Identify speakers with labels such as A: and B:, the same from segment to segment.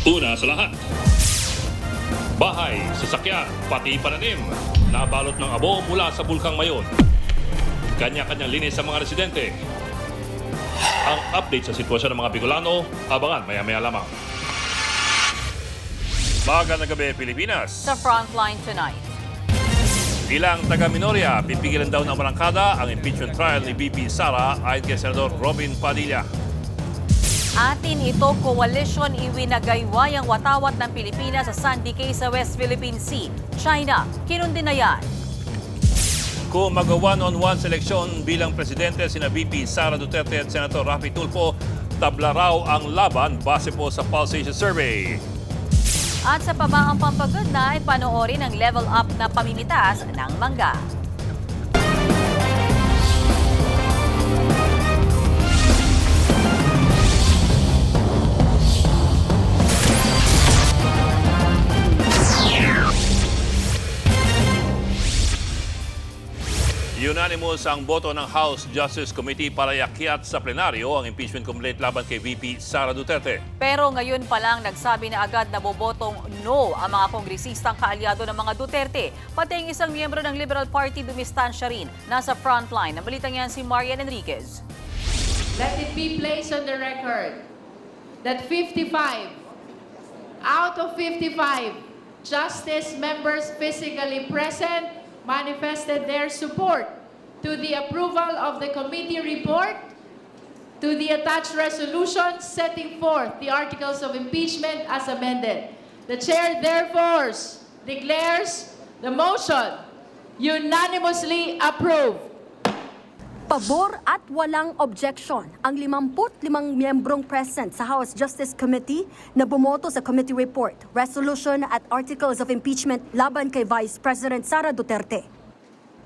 A: Una sa lahat, bahay, sasakyan, pati pananim, nabalot ng abo mula sa Bulkang Mayon. Kanya-kanyang linis sa mga residente. Ang update sa sitwasyon ng mga Bicolano, abangan maya-maya lamang. Magandang gabi, Pilipinas.
B: Sa Frontline tonight.
A: Ilang taga-Minoria, pipigilan daw ng barangkada ang impeachment trial ni VP Sara ayon kay Senador Robin Padilla.
B: Atin ito, koalisyon iwinagayway ang watawat ng Pilipinas sa Sandy Cay sa West Philippine Sea. China, kinundin na yan.
A: Kung mag-one-on-one seleksyon bilang presidente sina VP Sara Duterte at Senator Raffy Tulfo, tabla raw ang laban base po sa Pulse Asia Survey.
B: At sa pabaang pampagod na, panoorin ang level up na pamimitas ng mangga.
A: Unanimous ang boto ng House Justice Committee para iakyat sa plenaryo ang impeachment complaint laban kay VP Sara Duterte.
B: Pero ngayon pa lang nagsabi na agad na bobotong no ang mga kongresistang kaalyado ng mga Duterte. Pati ang isang miyembro ng Liberal Party dumistansya rin. Nasa frontline. Ang balitang yan si Marian Enriquez.
C: Let it be placed on the record that 55 out of 55 Justice members physically present manifested their support to the approval of the committee report, to the attached resolution setting forth the articles of impeachment as amended. The chair therefore declares the motion unanimously approved.
D: Pabor at walang objection ang 55 miyembrong present sa House Justice Committee na bumoto sa committee report, resolution at articles of impeachment laban kay Vice President Sara Duterte.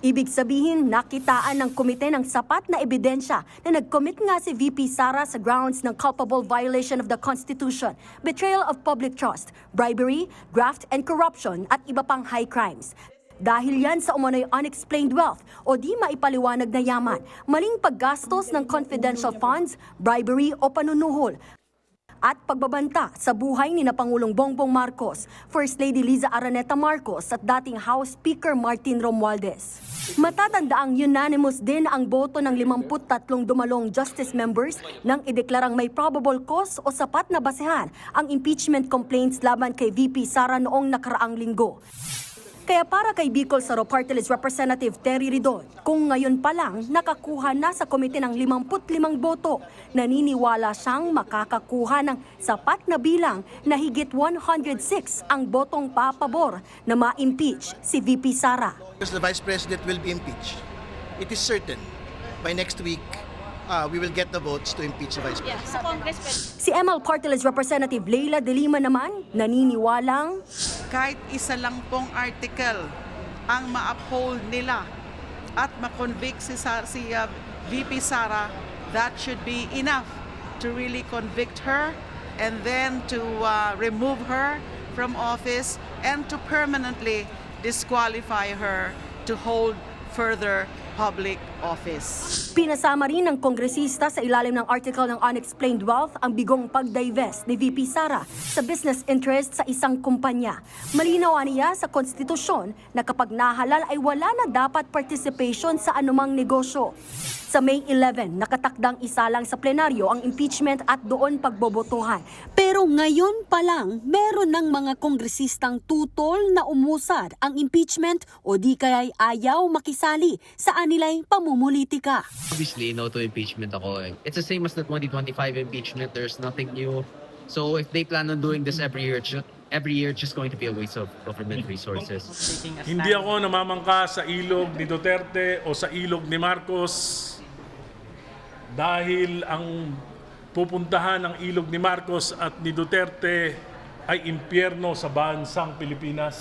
D: Ibig sabihin, nakitaan ng komite ng sapat na ebidensya na nag-commit nga si VP Sara sa grounds ng culpable violation of the Constitution, betrayal of public trust, bribery, graft and corruption at iba pang high crimes. Dahil yan sa umano'y unexplained wealth o di maipaliwanag na yaman, maling paggastos ng confidential funds, bribery o panunuhol, at pagbabanta sa buhay ni na Pangulong Bongbong Marcos, First Lady Liza Araneta Marcos at dating House Speaker Martin Romualdez. Matatandaang unanimous din ang boto ng 53 dumalong justice members nang ideklarang may probable cause o sapat na basehan ang impeachment complaints laban kay VP Sara noong nakaraang linggo. Kaya para kay Bicol Saro Party List Representative Terry Ridon, kung ngayon pa lang nakakuha na sa komite ng 55 boto, naniniwala siyang makakakuha ng sapat na bilang na higit 106 ang botong papabor na ma-impeach si VP Sara.
E: Because the Vice President will be impeached. It is certain by next week we will get the votes to impeach the Vice President.
D: Si ML Party List Representative Leila De Lima naman, naniniwalang
F: kahit isa lang pong article ang ma-uphold nila at ma-convict si VP Sara, that should be enough to really convict her and then to remove her from office and to permanently disqualify her to hold further public office.
D: pinasama rin ng kongresista sa ilalim ng article ng unexplained wealth ang bigong pag-divest ni VP Sara sa business interest sa isang kumpanya. Malinaw niya sa konstitusyon na kapag nahalal ay wala na dapat participation sa anumang negosyo. Sa May 11, nakatakdang isalang sa plenaryo ang impeachment at doon pagbobotohan. Pero ngayon pa lang, meron ng mga kongresistang tutol na umusad ang impeachment o di kaya'y ayaw makisali sa anilay pamumulitika.
G: Obviously, no to impeachment ako. It's the same as the 2025 impeachment. There's nothing new. So if they plan on doing this every year, it's just going to be a waste of government resources.
H: Hindi ako namamangka sa ilog ni Duterte o sa ilog ni Marcos dahil ang pupuntahan ng ilog ni Marcos at ni Duterte ay impyerno sa bansang Pilipinas.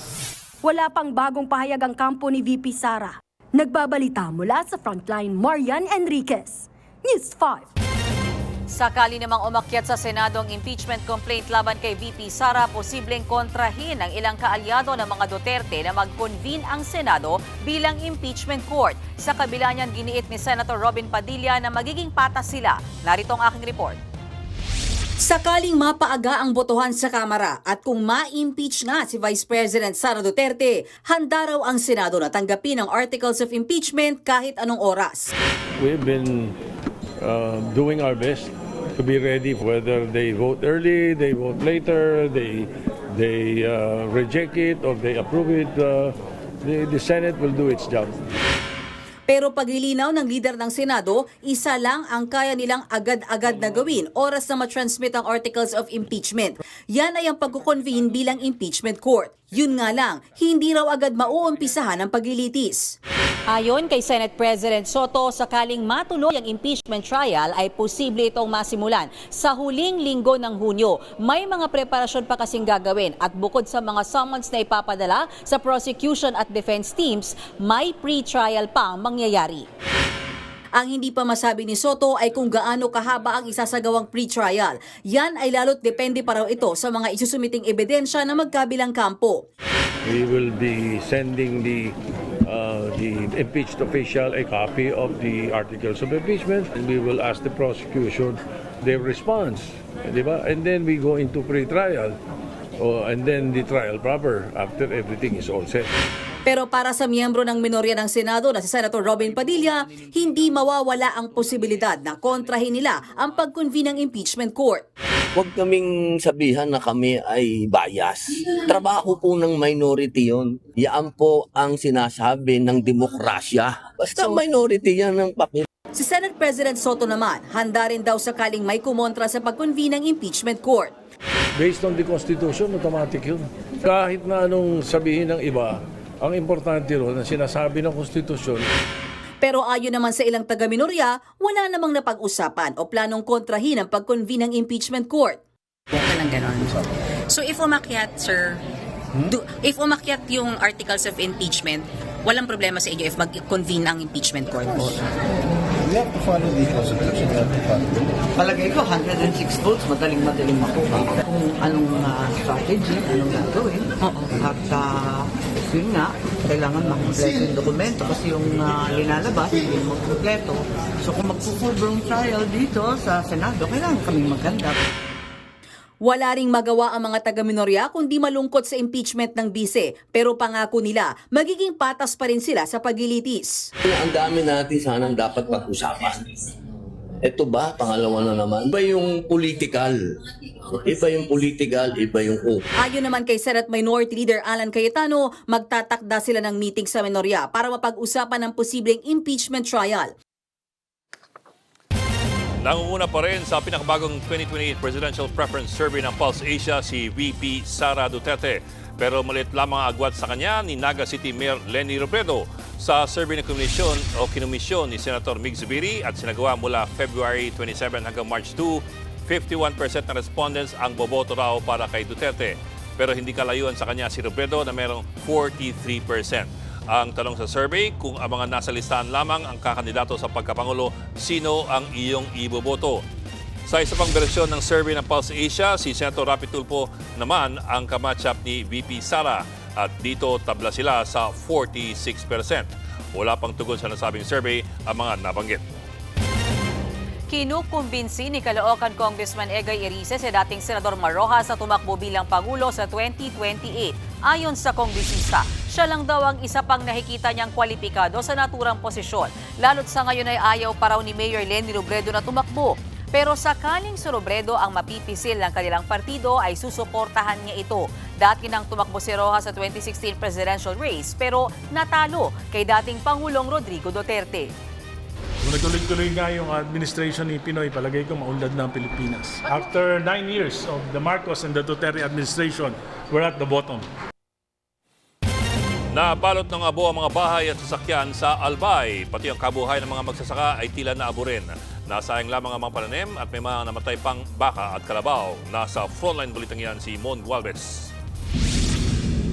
D: Wala pang bagong pahayag ang kampo ni VP Sara. Nagbabalita mula sa Frontline, Marian Enriquez, News 5.
B: Sakali namang umakyat sa Senado ang impeachment complaint laban kay VP Sara, posibleng kontrahin ang ilang kaalyado ng mga Duterte na mag-convene ang Senado bilang impeachment court. Sa kabila niyan, giniit ni Senator Robin Padilla na magiging patas sila. Narito ang aking report. Sakaling mapaaga ang botohan sa Kamara at kung ma-impeach nga si Vice President Sara Duterte, handa raw ang Senado na tanggapin ang articles of impeachment kahit anong oras.
I: We've been doing our best to be ready, whether they vote early, they vote later, they reject it or they approve it. The Senate will do its job.
B: Pero paglilinaw ng leader ng Senado, isa lang ang kaya nilang agad-agad na gawin oras na matransmit ang articles of impeachment. Yan ay ang pagkukonvene bilang impeachment court. Yun nga lang, hindi raw agad mauumpisahan ang paglilitis. Ayon kay Senate President Soto, sakaling matuloy ang impeachment trial ay posible itong masimulan sa huling linggo ng Hunyo. May mga preparasyon pa kasing gagawin at bukod sa mga summons na ipapadala sa prosecution at defense teams, may pre-trial pa ang mangyayari. Ang hindi pa masabi ni Soto ay kung gaano kahaba ang isasagawang pre-trial. Yan ay lalo't depende pa raw ito sa mga isusumiting ebidensya na magkabilang kampo.
I: We will be sending the impeached official a copy of the articles of impeachment, and we will ask the prosecution their response, di ba? And then we go into pre-trial, and then the trial proper after everything is all set.
B: Pero para sa miyembro ng minorya ng Senado na si Senator Robin Padilla, hindi mawawala ang posibilidad na kontrahin nila ang pag-convene ng impeachment court.
J: Huwag kaming sabihan na kami ay bias. Trabaho po ng minority yon. Yan po ang sinasabi ng demokrasya. Basta minority yan ng papel.
B: Si Senate President Soto naman, handa rin daw sakaling may kumontra sa pag-convene ng impeachment court.
I: Based on the Constitution, automatic yun. Kahit na anong sabihin ng iba, ang importante ron na sinasabi ng Konstitusyon.
B: Pero ayon naman sa ilang taga-minorya, wala namang napag-usapan o planong kontrahin ang pag-convene ng impeachment court.
K: Walang ganon. So if umakyat, sir, if umakyat yung articles of impeachment, walang problema sa inyo if mag-convene ang impeachment court po?
L: We have to follow the Constitution. We have to follow. Palagay ko, 106 votes, madaling makuha. Kung anong strategy, anong gagawin. At yun nga, kailangan makumpleto yung dokumento kasi yung linalabas, hindi makumpleto. So kung magpo-full-blown trial dito sa Senado, kailangan kaming maganda.
B: Wala ring magawa ang mga taga-minorya kundi malungkot sa impeachment ng bise. Pero pangako nila, magiging patas pa rin sila sa paglilitis.
J: Ang dami natin sanang dapat pag-usapan. Ito ba, pangalawa na naman? Iba yung political. Iba yung political, iba yung hope.
B: Ayon naman kay Senate Minority Leader Alan Cayetano, magtatakda sila ng meeting sa minorya para mapag-usapan ng posibleng impeachment trial.
A: Nangunguna pa rin sa pinakabagong 2028 Presidential Preference Survey ng Pulse Asia si VP Sara Duterte. Pero maliit lamang ang agwat sa kanya ni Naga City Mayor Leni Robredo. Sa survey ng kinomisyon ni Senator Mig Zubiri at sinagawa mula February 27 hanggang March 2, 51% ng respondents ang boboto raw para kay Duterte. Pero hindi kalayuan sa kanya si Robredo na merong 43%. Ang tanong sa survey, kung ang mga nasa listahan lamang ang kakandidato sa pagkapangulo, sino ang iyong iboboto? Sa isa pang bersyon ng survey ng Pulse Asia, si Senator Rapi Tulfo naman ang kamatchup ni VP Sara at dito tabla sila sa 46%. Wala pang tugon sa nasabing survey ang mga nabanggit.
B: Kinukumbinsi ni Caloocan Congressman Egay Erice si dating Senador Marrojas na tumakbo bilang Pangulo sa 2028. Ayon sa kongresista, siya lang daw ang isa pang nakikita niyang kwalipikado sa naturang posisyon. Lalo't sa ngayon ay ayaw pa raw ni Mayor Leni Robredo na tumakbo. Pero sakaling si Robredo ang mapipisil ng kanilang partido ay susuportahan niya ito. Dati nang tumakbo si Rojas sa 2016 presidential race pero natalo kay dating Pangulong Rodrigo Duterte.
H: Kung nagtuloy-tuloy nga yung administration ni Pinoy, palagay ko maunlad na ang Pilipinas. After 9 years of the Marcos and the Duterte administration, we're at the bottom.
A: Nabalot ng abo ang mga bahay at sasakyan sa Albay. Pati ang kabuhay ng mga magsasaka ay tila na abo rin. Nasayang lamang ang mga pananim at may mga namatay pang baka at kalabaw. Nasa frontline balitang yan si Mon Gualvez.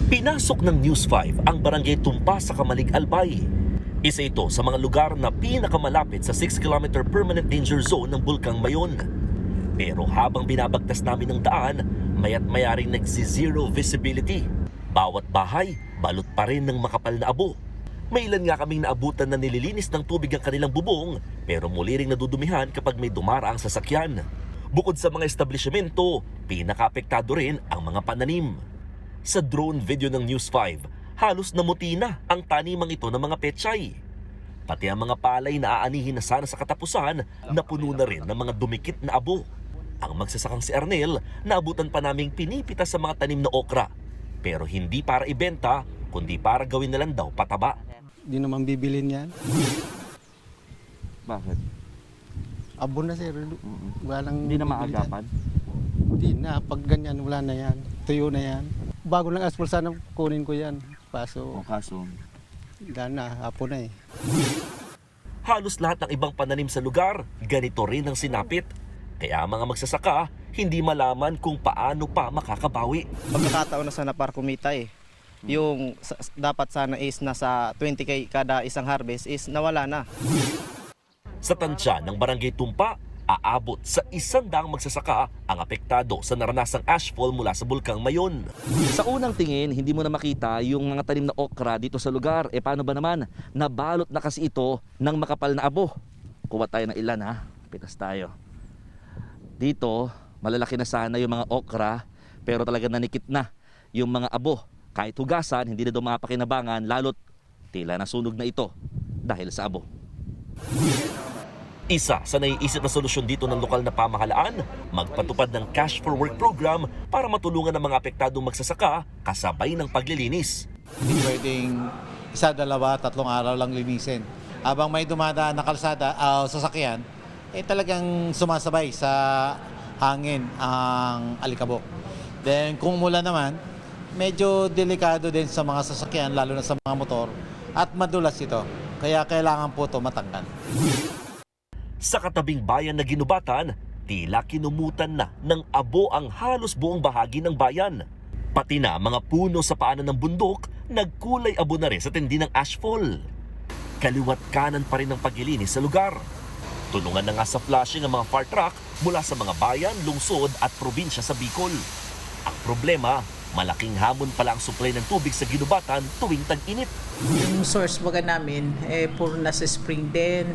M: Pinasok ng News 5 ang barangay Tumpa sa Kamalig, Albay. Isa ito sa mga lugar na pinakamalapit sa 6-kilometer permanent danger zone ng Bulkang Mayon. Pero habang binabagtas namin ng daan, maya't mayaring nagsi-zero visibility. Bawat bahay, balot pa rin ng makapal na abo. May ilan nga kaming naabutan na nililinis ng tubig ang kanilang bubong, pero muli ring nadudumihan kapag may dumaraang sasakyan. Bukod sa mga establishmento, pinaka-apektado rin ang mga pananim. Sa drone video ng News 5, halos namuti na ang tanimang ito ng mga pechay. Pati ang mga palay na aanihin na sana sa katapusan, napuno na rin ng mga dumikit na abo. Ang magsasakang si Arnel, naabutan pa naming pinipita sa mga tanim na okra. Pero hindi para ibenta, kundi para gawin na lang daw pataba.
N: Hindi naman bibilin yan.
O: Bakit?
N: Abo na sir. Walang
O: Hindi na maagapan?
N: Hindi na. Pag ganyan, wala na yan. Tuyo na yan. Bago lang asphalt sana kunin ko yan.
O: O kaso?
N: Gana, hapon na eh.
M: Halos lahat ng ibang pananim sa lugar, ganito rin ang sinapit. Kaya ang mga magsasaka, hindi malaman kung paano pa makakabawi.
P: Pagkakataon na sana para kumita eh. Yung dapat sana is nasa 20k kada isang harvest is nawala na.
M: Sa tansya ng Barangay Tumpa, aabot sa 100 magsasaka ang apektado sa naranasang ashfall mula sa Bulkang Mayon.
O: Sa unang tingin, hindi mo na makita yung mga tanim na okra dito sa lugar. Paano ba naman? Nabalot na kasi ito ng makapal na abo. Kuha tayo ng ilan ha. Pitas tayo. Dito, malalaki na sana yung mga okra, pero talaga nanikit na yung mga abo. Kahit hugasan, hindi na daw mapakinabangan, lalo't tila nasunog na ito dahil sa abo. Isa sa naiisip na solusyon dito ng lokal na pamahalaan, magpatupad ng Cash for Work program para matulungan ang mga apektadong magsasaka kasabay ng paglilinis.
Q: Hindi pwedeng 1, 2, 3 araw lang linisin. Habang may dumadaan na kalsada, sasakyan, talagang sumasabay sa hangin ang alikabok. Then kung mula naman, medyo delikado din sa mga sasakyan, lalo na sa mga motor, at madulas ito. Kaya kailangan po ito matanggal.
M: Sa katabing bayan na Ginubatan, tila kinumutan na ng abo ang halos buong bahagi ng bayan. Pati na mga puno sa paanan ng bundok, nagkulay abo na rin sa tindi ng ashfall. Kaliwat kanan pa rin ang paglilinis sa lugar. Tulungan na nga sa flushing ang mga fire truck mula sa mga bayan, lungsod at probinsya sa Bicol. Ang problema, malaking hamon pala ang supply ng tubig sa Ginubatan tuwing tag-init.
R: Yung source baga namin, puro nasa spring din.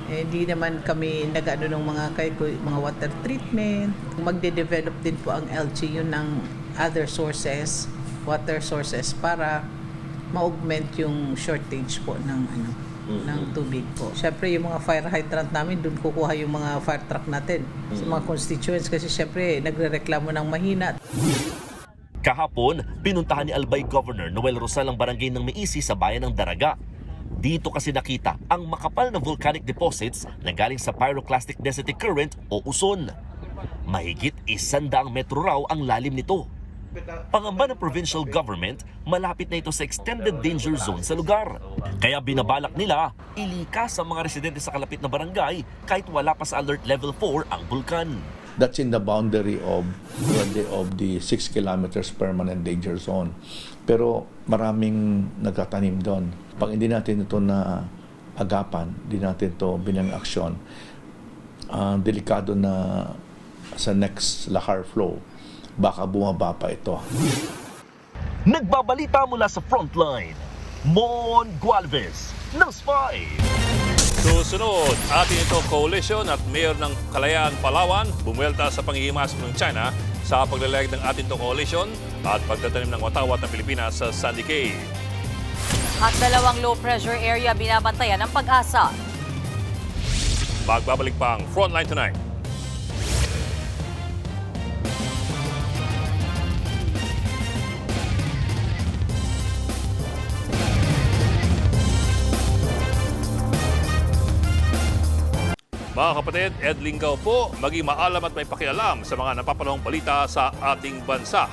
R: Hindi naman kami nag-ano ng mga water treatment. Magde-develop din po ang LGU ng other sources, water sources para ma-augment yung shortage po ng tubig po. Siyempre yung mga fire hydrant namin, doon kukuha yung mga fire truck natin sa mga constituents kasi siyempre nagrereklamo ng mahina.
M: Kahapon, pinuntahan ni Albay Governor Noel Rosal ang barangay ng Meisi sa bayan ng Daraga. Dito kasi nakita ang makapal na volcanic deposits na galing sa pyroclastic density current o uson. Mahigit 100 metro raw ang lalim nito. Pangamba ng provincial government, malapit na ito sa extended danger zone sa lugar. Kaya binabalak nila, ilikas ang mga residente sa kalapit na barangay kahit wala pa sa alert level 4 ang bulkan.
S: That's in the boundary of the 6 kilometers permanent danger zone. Pero maraming nagtatanim doon. Pag hindi natin ito na agapan, hindi natin ito bilang aksyon, delikado na sa next lahar flow, baka bumaba pa ito.
M: Nagbabalita mula sa frontline, Mon Gualvez, News 5.
A: Susunod, atin ito coalition at mayor ng Kalayaan, Palawan, bumuelta sa panghihimasok ng China sa paglalayag ng atin to coalition at pagtatanim ng watawat ng Pilipinas sa Sandy Cay.
B: At 2 low pressure area binabantayan ng Pag-asa.
A: Magbabalik pa ang Frontline Tonight. Mga kapatid, Ed Lingaw po, maging maalam at may pakialam sa mga napapanahong balita sa ating bansa.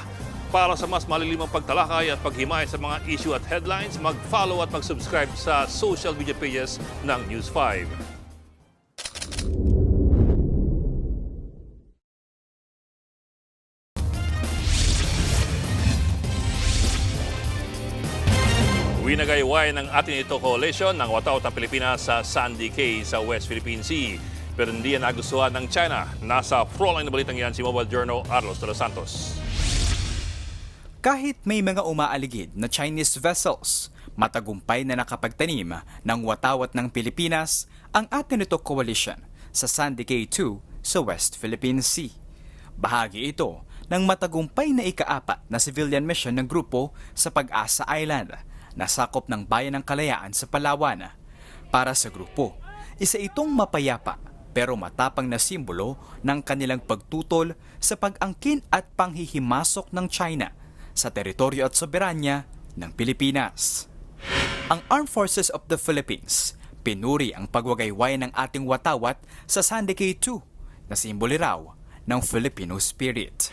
A: Para sa mas malilimang pagtalakay at paghimay sa mga issue at headlines, mag-follow at mag-subscribe sa social media pages ng News 5. Winagayway ng atin ito coalition ng watawat ng Pilipinas sa Sandy Cay sa West Philippine Sea. Pero hindi yan nagustuhan ng China. Nasa frontline na balitang yan si Mobile Journal Arlos de los Santos.
T: Kahit may mga umaaligid na Chinese vessels, matagumpay na nakapagtanim ng watawat ng Pilipinas ang Atenito Coalition sa Sandy Cay 2 sa West Philippine Sea. Bahagi ito ng matagumpay na ika-4 na civilian mission ng grupo sa Pag-asa Island na sakop ng Bayan ng Kalayaan sa Palawan. Para sa grupo, isa itong mapayapa pero matapang na simbolo ng kanilang pagtutol sa pag-angkin at panghihimasok ng China sa teritoryo at soberanya ng Pilipinas. Ang Armed Forces of the Philippines pinuri ang pagwagayway ng ating watawat sa Sandy Cay 2 na simbolo raw ng Filipino spirit.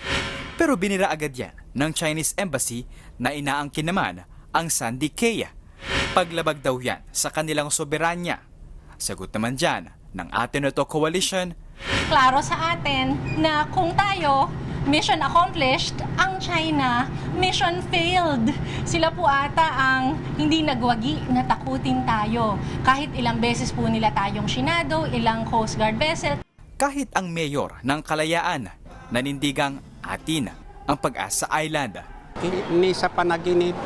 T: Pero binira agad yan ng Chinese Embassy na inaangkin naman ang Sandy Cay. Paglabag daw yan sa kanilang soberanya. Sagot naman dyan ng atin ito coalition.
U: Klaro sa atin na kung tayo mission accomplished, ang China mission failed. Sila po ata ang hindi nagwagi na takutin tayo. Kahit ilang beses po nila tayong sinado, ilang Coast Guard vessel.
T: Kahit ang mayor ng Kalayaan nanindigang atin ang Pag-asa Island.
V: Hindi sa panaginip,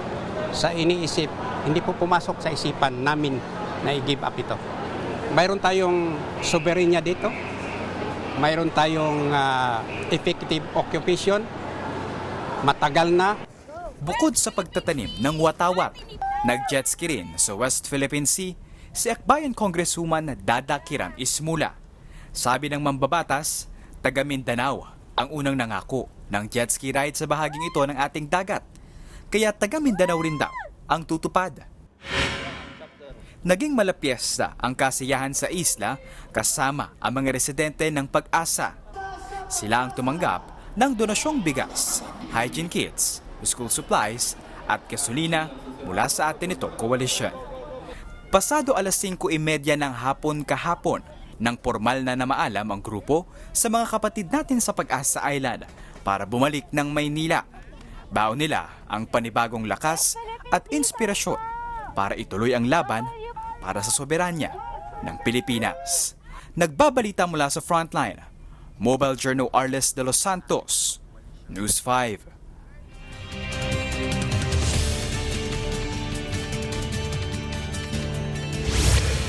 V: sa iniisip, hindi po pumasok sa isipan namin na i-give up ito. Mayroon tayong soberanya dito. Mayroon tayong effective occupation. Matagal na.
T: Bukod sa pagtatanim ng watawat, nag-jet ski rin sa West Philippine Sea si Akbayan Congresswoman Dada Kiram Ismula. Sabi ng mambabatas, taga Mindanao ang unang nangako ng jet ski ride sa bahaging ito ng ating dagat. Kaya taga Mindanao rin daw ang tutupad. Naging malapiesta ang kasiyahan sa isla kasama ang mga residente ng Pag-asa. Sila ang tumanggap ng donasyong bigas, hygiene kits, school supplies at gasolina mula sa atin ito coalition. Pasado 5:30 ng hapon kahapon nang formal na namaalam ang grupo sa mga kapatid natin sa Pag-asa Island para bumalik ng Maynila. Baon nila ang panibagong lakas at inspirasyon para ituloy ang laban para sa soberanya ng Pilipinas. Nagbabalita mula sa frontline, Mobile Journal Arles de los Santos, News 5.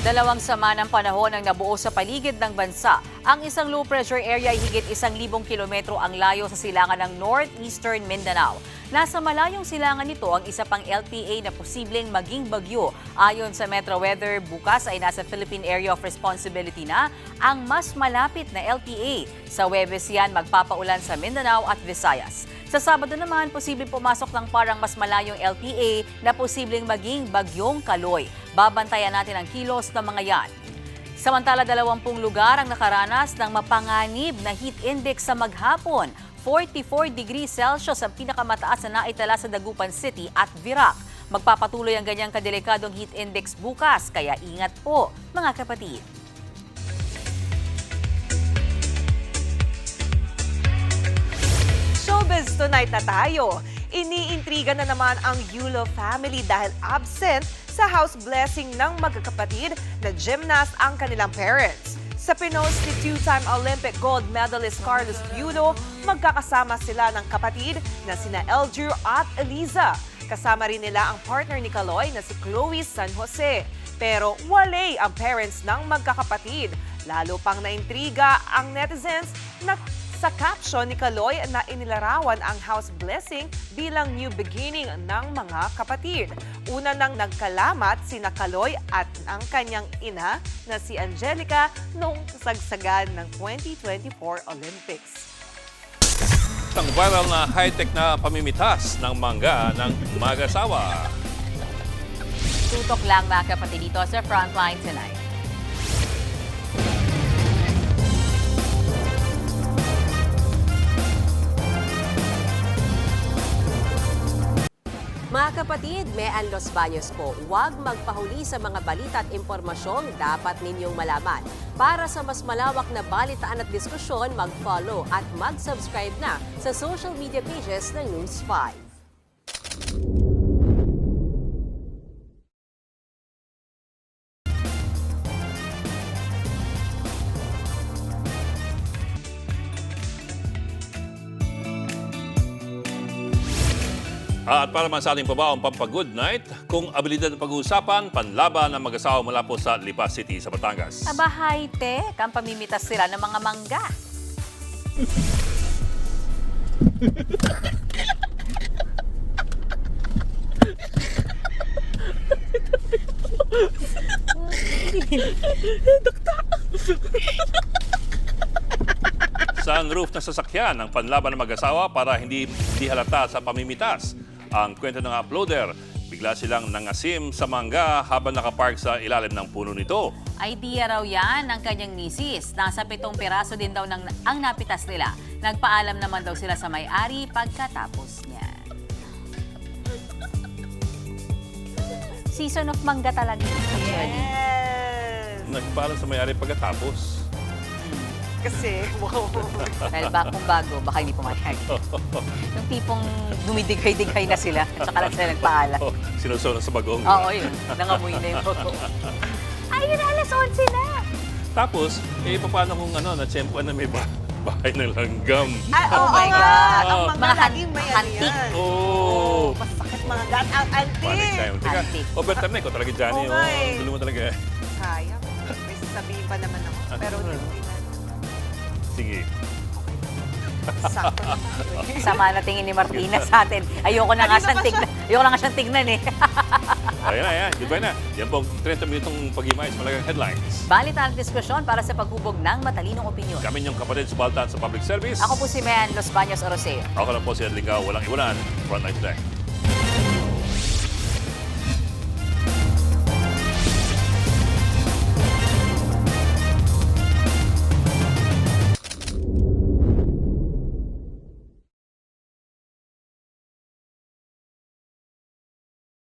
B: Dalawang sama ng panahon ang nabuo sa paligid ng bansa. Ang isang low pressure area ay higit 1,000 kilometro ang layo sa silangan ng northeastern Mindanao. Nasa malayong silangan nito ang isa pang LPA na posibleng maging bagyo. Ayon sa Metro Weather, bukas ay nasa Philippine Area of Responsibility na ang mas malapit na LPA. Sa Huwebes yan magpapaulan sa Mindanao at Visayas. Sa Sabado naman, posibleng pumasok ng parang mas malayong LPA na posibleng maging bagyong Kaloy. Babantayan natin ang kilos ng mga yan. Samantala, 20 lugar ang nakaranas ng mapanganib na heat index sa maghapon. 44 degrees Celsius ang pinakamataas na naitala sa Dagupan City at Virac. Magpapatuloy ang ganyang kadelikadong heat index bukas, kaya ingat po mga kapatid.
W: Showbiz tonight na tayo. Iniintriga na naman ang Yulo family dahil absent sa house blessing ng magkakapatid na gymnast ang kanilang parents. Sa pinost ni two-time Olympic gold medalist Carlos Yulo, magkakasama sila ng kapatid na sina Eldrew at Eliza. Kasama rin nila ang partner ni Kaloy na si Chloe San Jose. Pero wale ang parents ng magkakapatid. Lalo pang naintriga ang netizens na sa caption ni Kaloy na inilarawan ang house blessing bilang new beginning ng mga kapatid. Una nang nagkalamat sina Kaloy at ang kanyang ina na si Angelica noong kasagsagan ng 2024 Olympics.
A: Ang viral na high-tech na pamimitas ng mangga ng mag-asawa.
B: Tutok lang mga kapatid dito sa Frontline Tonight.
X: Mga kapatid, Mean Los Baños po, huwag magpahuli sa mga balita at impormasyong dapat ninyong malaman. Para sa mas malawak na balitaan at diskusyon, mag-follow at mag-subscribe na sa social media pages ng News 5.
A: At para man sa ating pabaong pampag-good night, kung abilidad ng pag-uusapan, panlaban ng mag-asawa mula po sa Lipa City sa Batangas.
B: Aba, high-tech. Ang pamimitas sila ng mga mangga.
A: Sunroof na sasakyan ang panlaban ng mag-asawa para hindi halata sa pamimitas. Ang kwento ng uploader, bigla silang nangasim sa mangga habang nakapark sa ilalim ng puno nito.
B: Idea raw yan ng kanyang misis. Nasa 7 piraso din daw ang napitas nila. Nagpaalam naman daw sila sa may-ari pagkatapos niya. Season of mangga talaga. Actually.
A: Nagpaalam sa may-ari pagkatapos.
W: Kasi, wow.
B: Dahil kung bago, baka hindi pumayag. Yung tipong dumidigay-digay na sila at saka lang sila nagpaalam.
A: Sinusunan sa bagong.
B: Oo, yun. Nangamoy na yung bago. Ayun, alas 11 na.
A: Tapos, paano kung na-tsempuan na may bahay ng langgam?
W: Oh my God. Ang
B: Mga
W: mga laging may ano
B: antik.
W: yan.
A: Oh!
W: Masakit mga gat. Ang
A: Panic
W: antik.
A: time. Teka, overtime na ikaw talaga, Johnny.
W: Oo nga eh.
A: Dulo mo talaga.
W: Sayang. May sasabihin pa naman ako. Pero hindi na.
A: Sige.
W: Sakto naman.
B: Sama na tingin ni Martina sa atin. Ayoko na nga siyang tignan. Ayoko na nga siyang tignan eh.
A: Ayan na, yan. Goodbye na. Yan po, 30 minutong pag-imay sa malagang headlines.
B: Balitan at diskusyon para sa paghubog ng matalinong opinyon.
A: Kami niyong kapatid sa Baltan sa Public Service.
B: Ako po si Mayan Los Baños Oroseo.
A: Ako lang po si Edlingaw. Walang iwanan. Front Line Today.